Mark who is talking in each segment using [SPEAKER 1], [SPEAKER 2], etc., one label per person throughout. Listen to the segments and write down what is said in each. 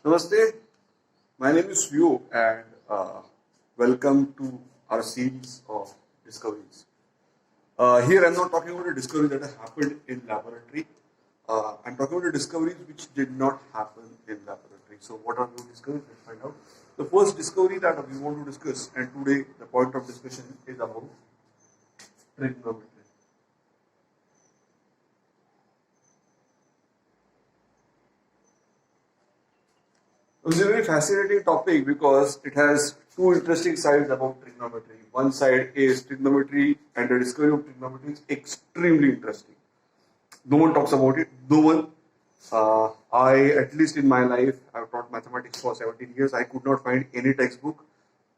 [SPEAKER 1] Namaste, my name is Vio and welcome to our series of discoveries. Here I'm not talking about a discovery that has happened in laboratory. I'm talking about discoveries which did not happen in laboratory. So what are those discoveries? Let's find out. The first discovery that we want to discuss, and today the point of discussion is about trigonometry. It's a very fascinating topic because it has two interesting sides about trigonometry. One side is trigonometry, and the discovery of trigonometry is extremely interesting. No one talks about it. No one. At least in my life, I've taught mathematics for 17 years. I could not find any textbook,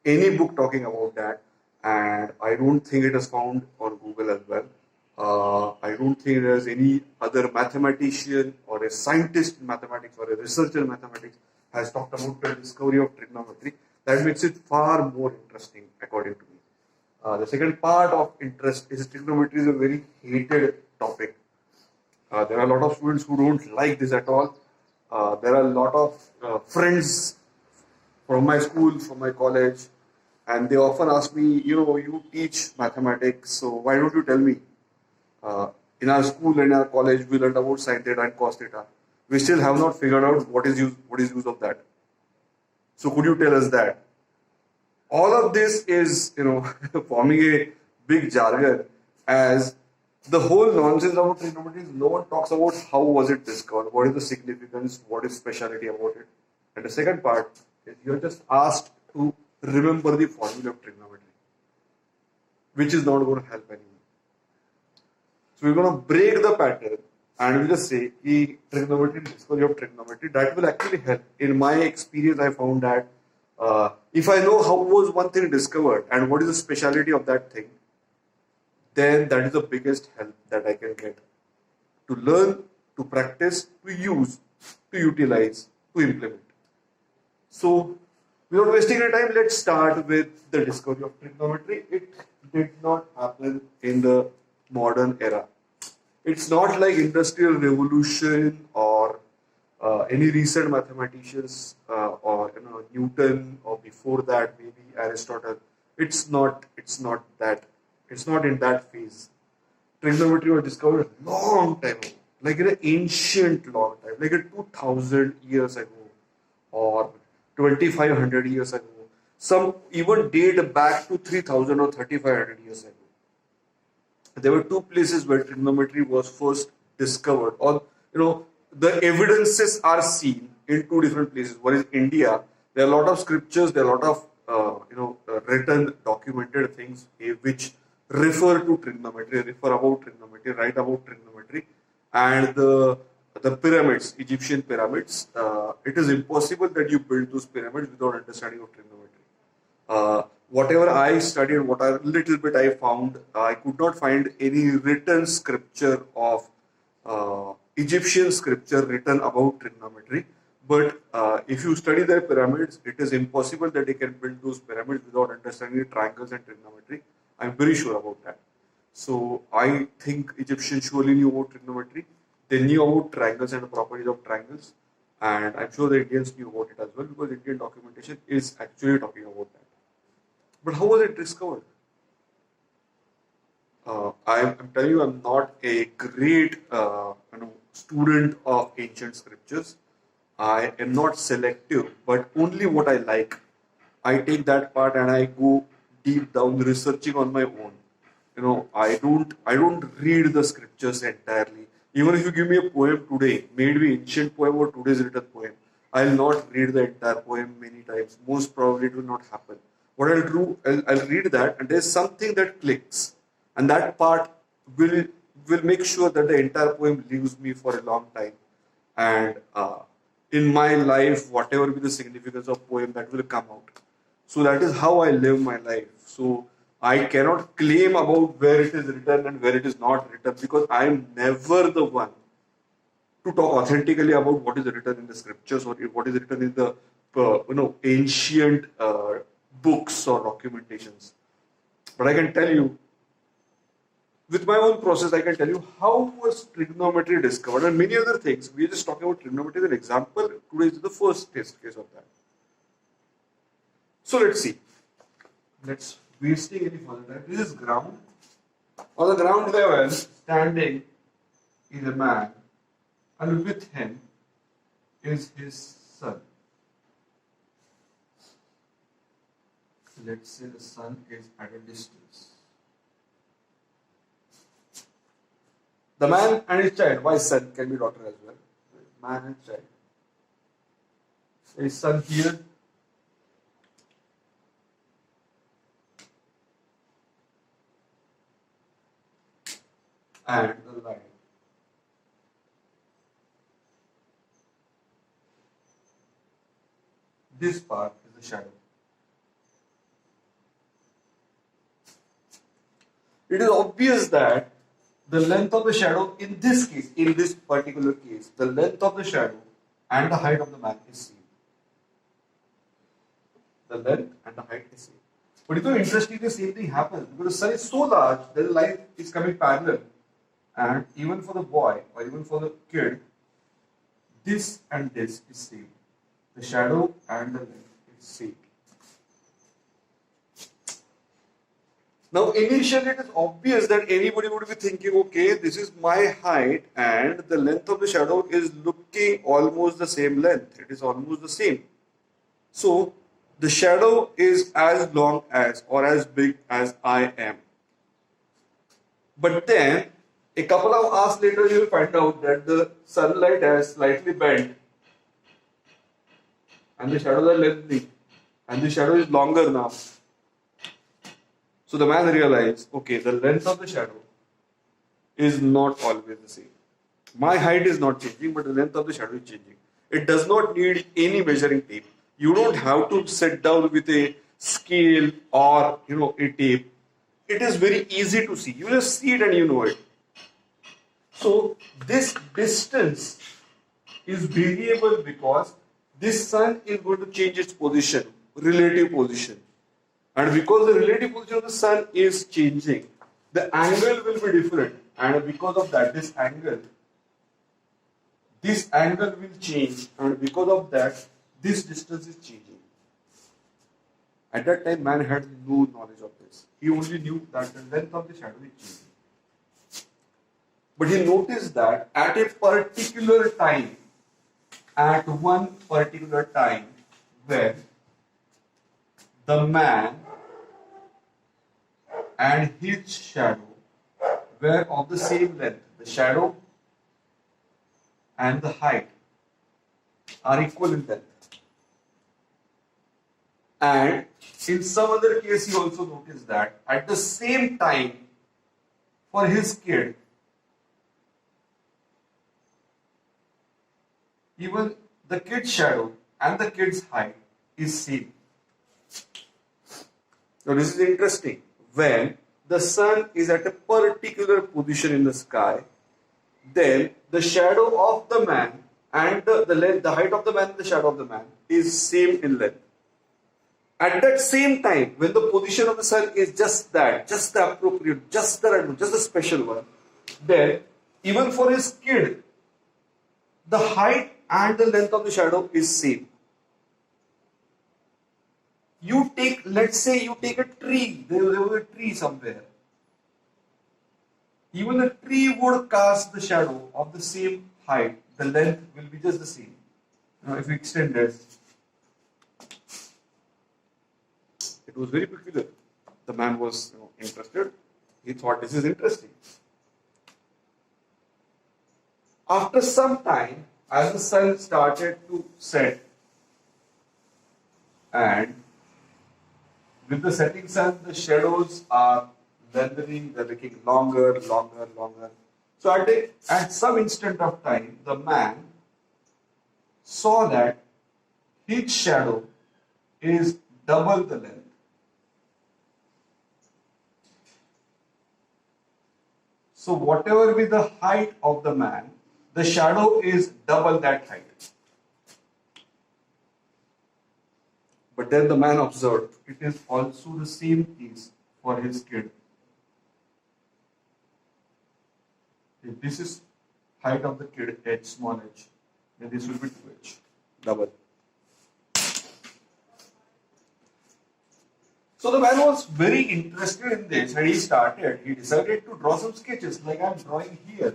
[SPEAKER 1] any book talking about that, and I don't think it is found on Google as well. I don't think there's any other mathematician or a scientist in mathematics or a researcher in mathematics has talked about the discovery of trigonometry. That makes it far more interesting, according to me. The second part of interest is trigonometry is a very hated topic. There are a lot of students who don't like this at all. There are a lot of friends from my school, from my college, and they often ask me, you teach mathematics, so why don't you tell me? In our school and our college, we learned about sin theta and cos theta. We still have not figured out what is use of that. So could you tell us that? All of this is, forming a big jargon as the whole nonsense about trigonometry is no one talks about how was it discovered, what is the significance, what is speciality about it. And the second part is you're just asked to remember the formula of trigonometry, which is not going to help anyone. So we're going to break the pattern and we'll just say trigonometry, discovery of trigonometry. That will actually help. In my experience, I found that if I know how was one thing discovered and what is the speciality of that thing, then that is the biggest help that I can get to learn, to practice, to use, to utilize, to implement. So, without wasting any time, let's start with the discovery of trigonometry. It did not happen in the modern era. It's not like Industrial Revolution or any recent mathematicians or Newton or before that maybe Aristotle. It's not that. It's not in that phase. Trigonometry was discovered a long time ago, like in an ancient long time, like 2000 years ago or 2500 years ago. Some even date back to 3000 or 3500 years ago. There were two places where trigonometry was first discovered, or the evidences are seen in two different places. One is India. There are a lot of scriptures, there are a lot of written, documented things which refer to trigonometry, refer about trigonometry, write about trigonometry, and the pyramids, Egyptian pyramids. It is impossible that you build those pyramids without understanding of trigonometry. Whatever I studied, what little bit I found, I could not find any written scripture of Egyptian scripture written about trigonometry. But if you study their pyramids, it is impossible that they can build those pyramids without understanding triangles and trigonometry. I'm very sure about that. So I think Egyptians surely knew about trigonometry. They knew about triangles and the properties of triangles. And I'm sure the Indians knew about it as well because Indian documentation is actually talking about that. But how was it discovered? I'm telling you, I'm not a great student of ancient scriptures. I am not selective, but only what I like. I take that part and I go deep down researching on my own. I don't read the scriptures entirely. Even if you give me a poem today, maybe ancient poem or today's written poem, I'll not read the entire poem many times. Most probably it will not happen. What I'll do, I'll read that, and there's something that clicks, and that part will make sure that the entire poem leaves me for a long time. And in my life, whatever be the significance of poem, that will come out. So that is how I live my life. So I cannot claim about where it is written and where it is not written because I am never the one to talk authentically about what is written in the scriptures or what is written in the ancient books or documentations. But I can tell you with my own process, I can tell you how was trigonometry discovered and many other things. We are just talking about trigonometry as an example. Today is the first test case of that. So let's see. Let's wasting any further time. This is ground. On the ground level, standing is a man, and with him is his son. Let's say the son is at a distance. The man and his child, why son can be daughter as well. Man and child. His son here. And the light. This part is the shadow. It is obvious that the length of the shadow in this case, in this particular case, the length of the shadow and the height of the man is same. The length and the height is same. But you know, interestingly, the same thing happens because the sun is so large that the light is coming parallel. And even for the boy or even for the kid, this and this is same. The shadow and the length is same. Now, initially it is obvious that anybody would be thinking, okay, this is my height and the length of the shadow is looking almost the same length. It is almost the same. So, the shadow is as long as or as big as I am. But then, a couple of hours later, you will find out that the sunlight has slightly bent and the shadows are lengthening and the shadow is longer now. So the man realized, okay, the length of the shadow is not always the same. My height is not changing, but the length of the shadow is changing. It does not need any measuring tape. You don't have to sit down with a scale or a tape. It is very easy to see. You just see it and you know it. So this distance is variable because this sun is going to change its position, relative position. And because the relative position of the sun is changing, the angle will be different. And because of that, this angle will change. And because of that, this distance is changing. At that time, man had no knowledge of this. He only knew that the length of the shadow is changing. But he noticed that at a particular time, at one particular time, when the man and his shadow were of the same length. The shadow and the height are equal in length. And in some other case, he also noticed that at the same time, for his kid, even the kid's shadow and the kid's height is same. Now this is interesting. When the sun is at a particular position in the sky, then the shadow of the man and the height of the man and the shadow of the man is same in length. At that same time, when the position of the sun is just that, just the appropriate, just the right one, just the special one, then even for his kid, the height and the length of the shadow is same. You take, let's say you take a tree, there was a tree somewhere. Even a tree would cast the shadow of the same height, the length will be just the same. Now if we extend this, it was very peculiar. The man was interested. He thought this is interesting. After some time, as the sun started to set, and with the setting sun, the shadows are lengthening, they're becoming longer. So at some instant of time, the man saw that his shadow is double the length. So whatever be the height of the man, the shadow is double that height. But then the man observed, it is also the same case for his kid. if this is height of the kid h small h, then this will be 2h double. So the man was very interested in this and he decided to draw some sketches like I am drawing here.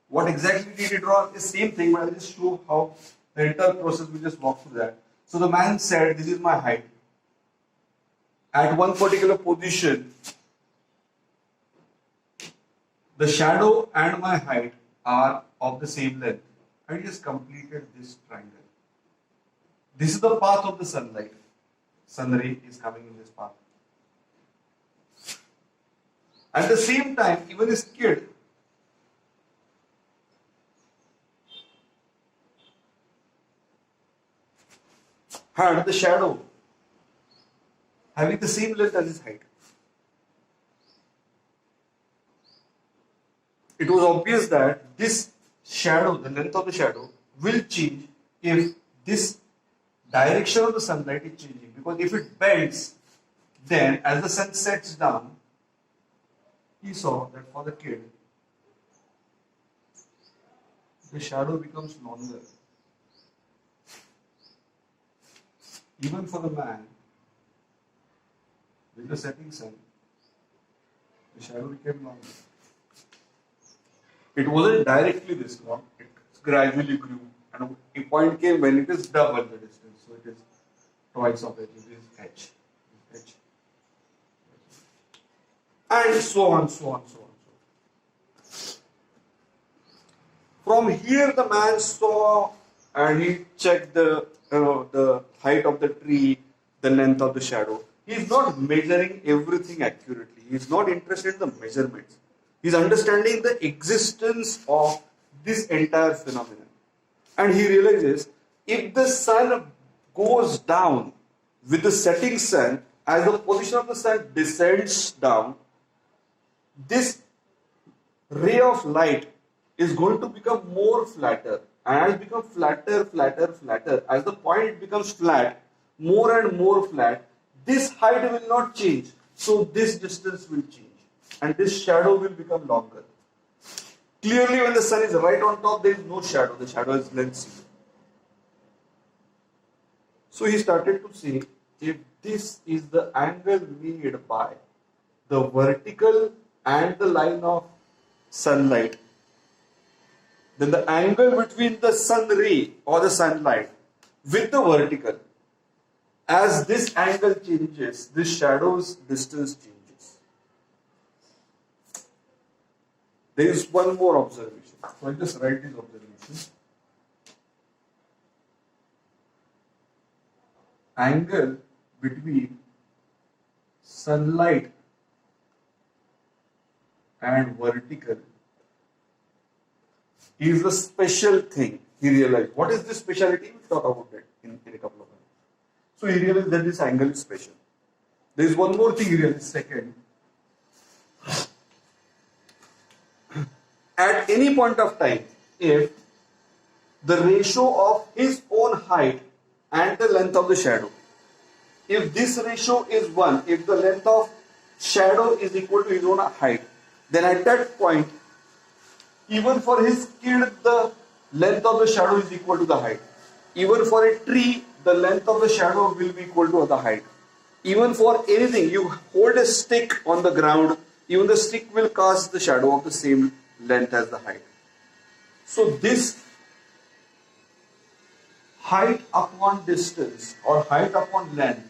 [SPEAKER 1] What exactly did he draw? The same thing, but I'll just show how the entire process, we just walk through that. So the man said, this is my height. At one particular position, the shadow and my height are of the same length. And he just completed this triangle. This is the path of the sunlight. Sun ray is coming in this path. At the same time, even this kid had the shadow having the same length as his height. It was obvious that this shadow, the length of the shadow, will change if this direction of the sunlight is changing. Because if it bends, then as the sun sets down, he saw that for the kid, the shadow becomes longer. Even for the man, with the setting sun, the shadow became longer. It wasn't directly this long, it gradually grew. And a point came when it is double the distance. So it is twice of it, it is h. And so on, so on, so on. From here the man saw and he checked the height of the tree, the length of the shadow. He is not measuring everything accurately. He is not interested in the measurements. He is understanding the existence of this entire phenomenon. And he realizes if the sun goes down with the setting sun, as the position of the sun descends down, this ray of light is going to become more flatter. And as become flatter, flatter, flatter, as the point becomes flat, more and more flat, this height will not change. So this distance will change. And this shadow will become longer. Clearly when the sun is right on top, there is no shadow. The shadow is length zero. So he started to say, if this is the angle made by the vertical and the line of sunlight, then the angle between the sun ray or the sunlight with the vertical, as this angle changes, this shadow's distance changes. There is one more observation. So I'll just write this observation. Angle between sunlight and vertical is a special thing. He realized. What is this speciality? We'll talk about it in a couple of minutes. So he realized that this angle is special. There is one more thing he realized. Second, at any point of time, if the ratio of his own height and the length of the shadow, if this ratio is 1, if the length of shadow is equal to his own height, then at that point, even for his kid, the length of the shadow is equal to the height. Even for a tree, the length of the shadow will be equal to the height. Even for anything, you hold a stick on the ground, even the stick will cast the shadow of the same length as the height. So this height upon distance or height upon length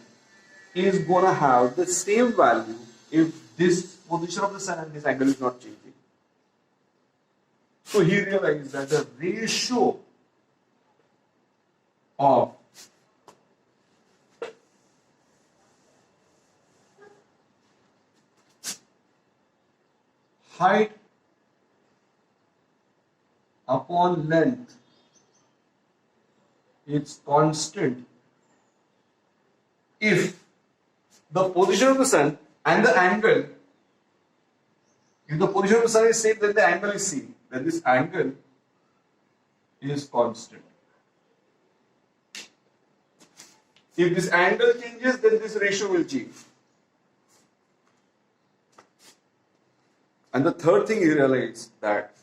[SPEAKER 1] is going to have the same value if this position of the sun and this angle is not changing. So he realized that the ratio of height upon length is constant if the position of the sun and the angle, if the position of the sun is same, then the angle is same. Then this angle is constant. If this angle changes, then this ratio will change. And the third thing he realized that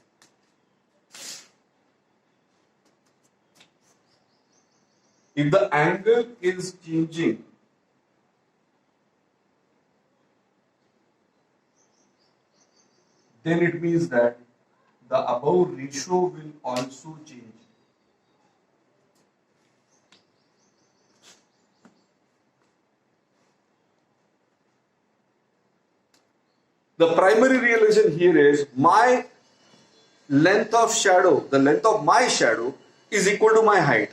[SPEAKER 1] If the angle is changing, then it means that the above ratio will also change. The primary realization here is my length of shadow, the length of my shadow is equal to my height.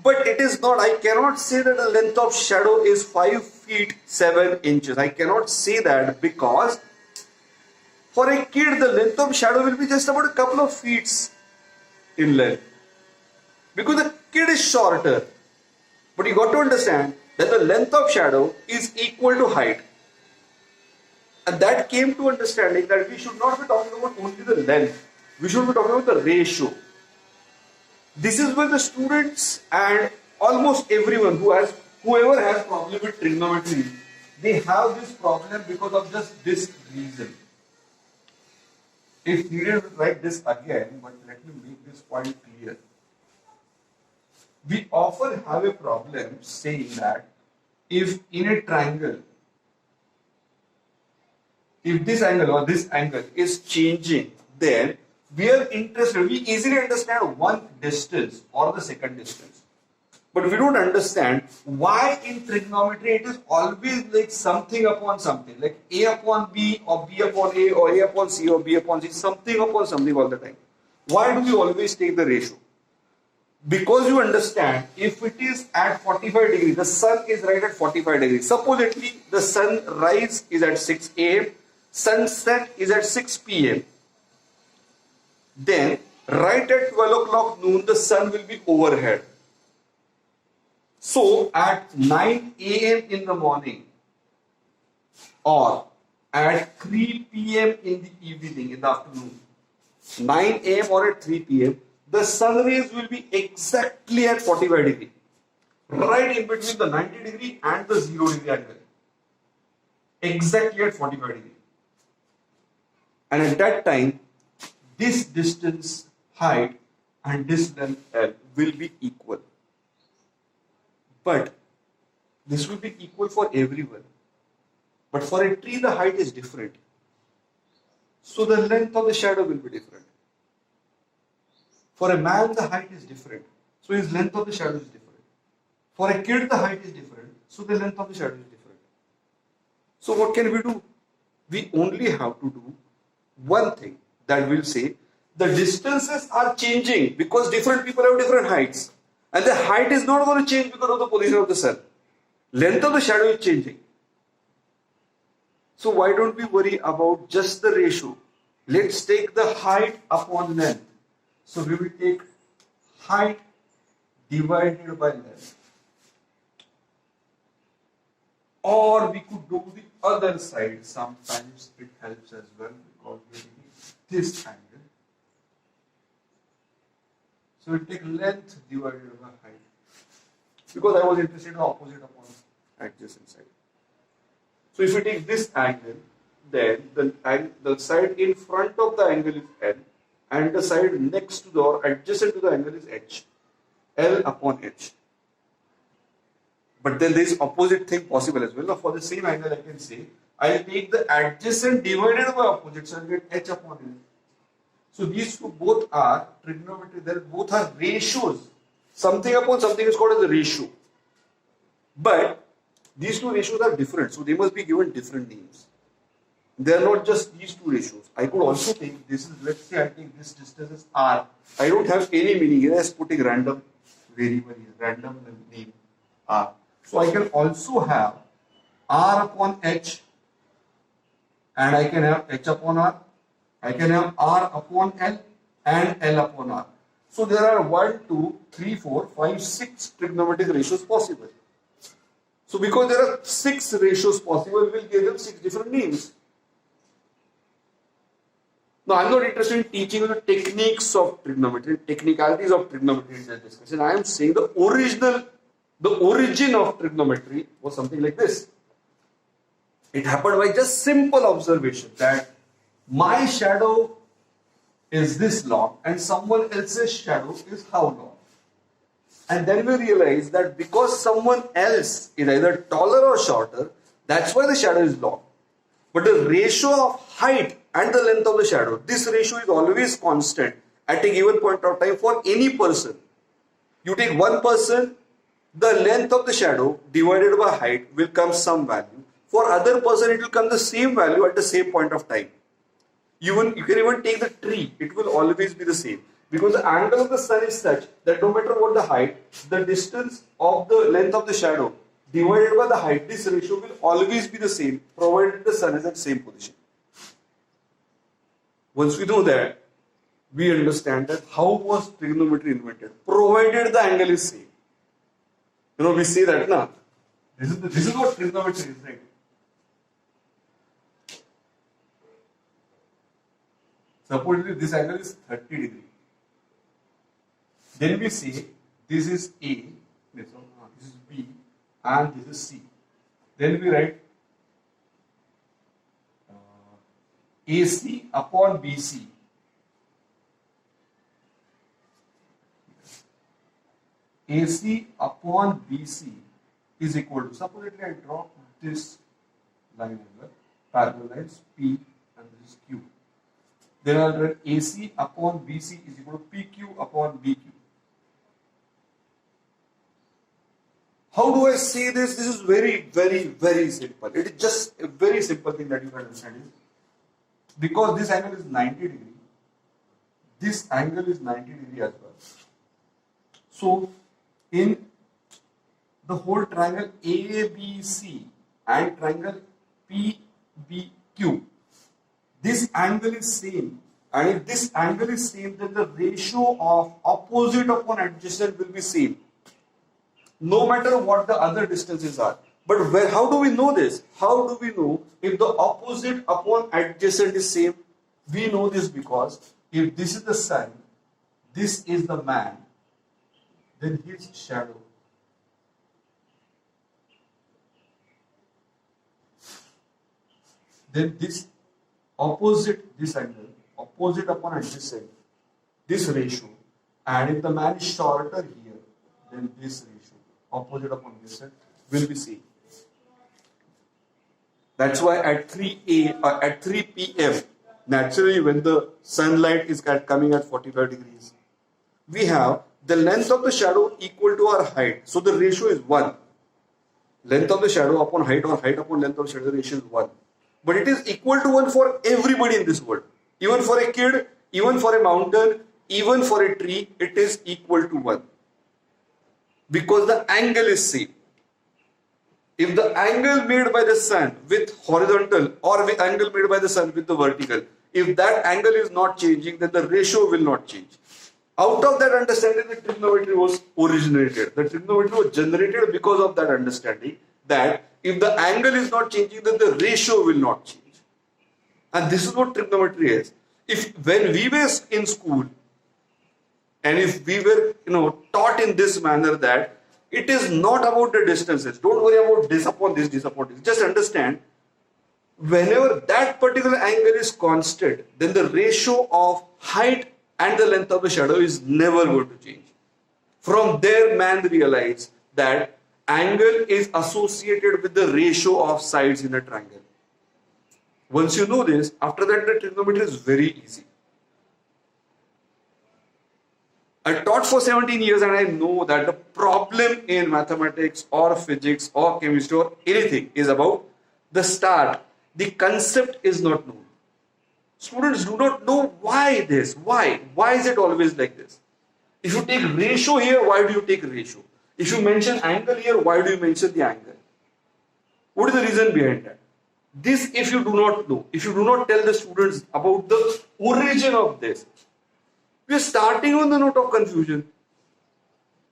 [SPEAKER 1] But it is not, I cannot say that the length of shadow is 5 feet 7 inches. I cannot say that because for a kid the length of shadow will be just about a couple of feet in length. Because the kid is shorter. But you got to understand that the length of shadow is equal to height. And that came to understanding that we should not be talking about only the length. We should be talking about the ratio. This is where the students and almost everyone whoever has problem with trigonometry, they have this problem because of just this reason. If needed, we'll write this again, but let me make this point clear. We often have a problem saying that if in a triangle, if this angle or this angle is changing, then we are interested, we easily understand one distance or the second distance. But we don't understand why in trigonometry it is always like something upon something, like A upon B or B upon A or A upon C or B upon C, something upon something all the time. Why do we always take the ratio? Because you understand, if it is at 45 degrees, the sun is right at 45 degrees. Supposedly the sunrise is at 6 a.m., sunset is at 6 p.m. Then right at 12 o'clock noon the sun will be overhead. So at 9 a.m. in the morning or at 3 p.m. in the evening, in the afternoon, 9 a.m. or at 3 p.m. the sun rays will be exactly at 45 degree, right in between the 90 degree and the 0 degree angle, exactly at 45 degree. And at that time, this distance height and this length L will be equal. But this will be equal for everyone. But for a tree, the height is different. So the length of the shadow will be different. For a man, the height is different. So his length of the shadow is different. For a kid, the height is different. So the length of the shadow is different. So what can we do? We only have to do one thing, that will say the distances are changing because different people have different heights. And the height is not going to change because of the position of the sun. Length of the shadow is changing. So why don't we worry about just the ratio? Let's take the height upon length. So we will take height divided by length. Or we could do the other side. Sometimes it helps as well because we need this angle. So we take length divided by height. Because I was interested in the opposite upon adjacent side. So if we take this angle, then the side in front of the angle is L and the side next to the or adjacent to the angle is H. L upon H. But then there is opposite thing possible as well. Now for the same angle I can say, I will take the adjacent divided by opposite, so I will get H upon L. So these two both are trigonometry, they both are ratios. Something upon something is called as a ratio. But these two ratios are different, so they must be given different names. They are not just these two ratios. I could also take this is, let's say I take this distance as R. I don't have any meaning here, I am putting random variable here, random name R. So I can also have R upon H and I can have H upon R. I can have R upon L and L upon R. So there are 1, 2, 3, 4, 5, 6 trigonometric ratios possible. So because there are 6 ratios possible, we will give them 6 different names. Now I am not interested in teaching you the techniques of trigonometry, technicalities of trigonometry in this discussion. I am saying the origin of trigonometry was something like this. It happened by just simple observation that my shadow is this long and someone else's shadow is how long. And then we realize that because someone else is either taller or shorter, that's why the shadow is long. But the ratio of height and the length of the shadow, this ratio is always constant at a given point of time for any person. You take one person, the length of the shadow divided by height will come some value. For other person, it will come the same value at the same point of time. You can even take the tree, it will always be the same. Because the angle of the sun is such that no matter what the height, the distance of the length of the shadow divided by the height, this ratio will always be the same, provided the sun is at same position. Once we know that, we understand that how was trigonometry invented, provided the angle is same. We say that now. This is what trigonometry is, right? Suppose this angle is 30 degrees. Then we say this is A, this is B, and this is C. Then we write AC upon BC. AC upon BC is equal to, suppose I draw this line angle, parallel lines P and this is Q. Then I'll write AC upon BC is equal to PQ upon BQ. How do I say this? This is very, very, very simple. It is just a very simple thing that you can understand. Because this angle is 90 degree, this angle is 90 degree as well. So, in the whole triangle ABC and triangle PBQ, this angle is same. And if this angle is same, then the ratio of opposite upon adjacent will be same, no matter what the other distances are. But how do we know this? How do we know if the opposite upon adjacent is same? We know this because if this is the sun, this is the man, then his shadow. Then this opposite, this angle, opposite upon adjacent, this ratio. And if the man is shorter here, then this ratio, opposite upon adjacent, will be same. That's why at 3 p.m., naturally when the sunlight is coming at 45 degrees, we have the length of the shadow equal to our height. So the ratio is 1. Length of the shadow upon height or height upon length of the shadow ratio is 1. But it is equal to 1 for everybody in this world. Even for a kid, even for a mountain, even for a tree, it is equal to 1. Because the angle is same. If the angle made by the sun with horizontal or the angle made by the sun with the vertical, if that angle is not changing, then the ratio will not change. Out of that understanding, the trigonometry was originated. The trigonometry was generated because of that understanding that if the angle is not changing, then the ratio will not change. And this is what trigonometry is. When we were in school, and if we were taught in this manner that it is not about the distances, don't worry about this upon this, this upon this. Just understand, whenever that particular angle is constant, then the ratio of height and the length of the shadow is never going to change. From there, man realized that angle is associated with the ratio of sides in a triangle. Once you know this, after that the trigonometry is very easy. I taught for 17 years and I know that the problem in mathematics or physics or chemistry or anything is about the start. The concept is not known. Students do not know why this, why is it always like this? If you take ratio here, why do you take ratio? If you mention angle here, why do you mention the angle? What is the reason behind that? This, if you do not know, if you do not tell the students about the origin of this, we are starting on the note of confusion.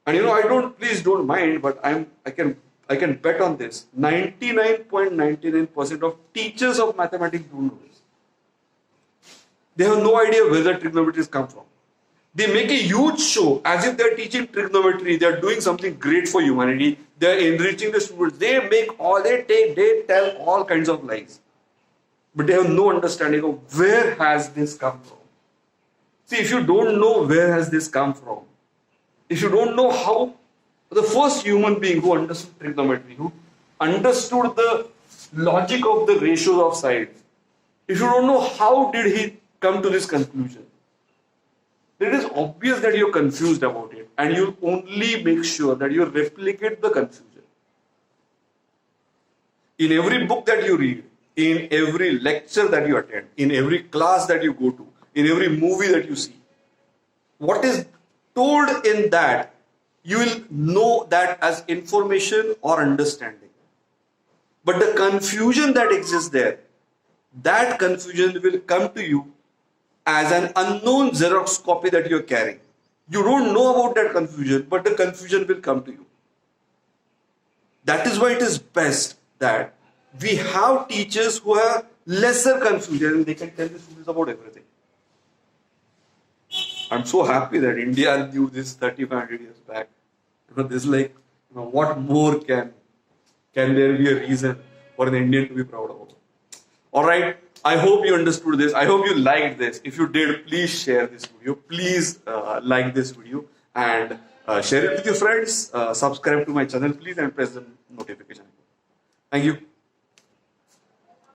[SPEAKER 1] And please don't mind, but I can bet on this. 99.99% of teachers of mathematics don't know this. They have no idea where the trigonometry come from. They make a huge show as if they are teaching trigonometry, they are doing something great for humanity, they are enriching the students, they tell all kinds of lies. But they have no understanding of where has this come from. See, if you don't know where has this come from, if you don't know how The first human being who understood trigonometry, who understood the logic of the ratios of sides. If you don't know how did he come to this conclusion, it is obvious that you're confused about it, and you only make sure that you replicate the confusion. In every book that you read, in every lecture that you attend, in every class that you go to, in every movie that you see, what is told in that, you will know that as information or understanding. But the confusion that exists there, that confusion will come to you as an unknown Xerox copy that you're carrying. You don't know about that confusion, but the confusion will come to you. That is why it is best that we have teachers who have lesser confusion and they can tell the students about everything. I'm so happy that India knew this 3500 years back. This is like, what more can there be a reason for an Indian to be proud of? Alright, I hope you understood this. I hope you liked this. If you did, please share this video. Please like this video and share it with your friends. Subscribe to my channel, please, and press the notification icon. Thank you.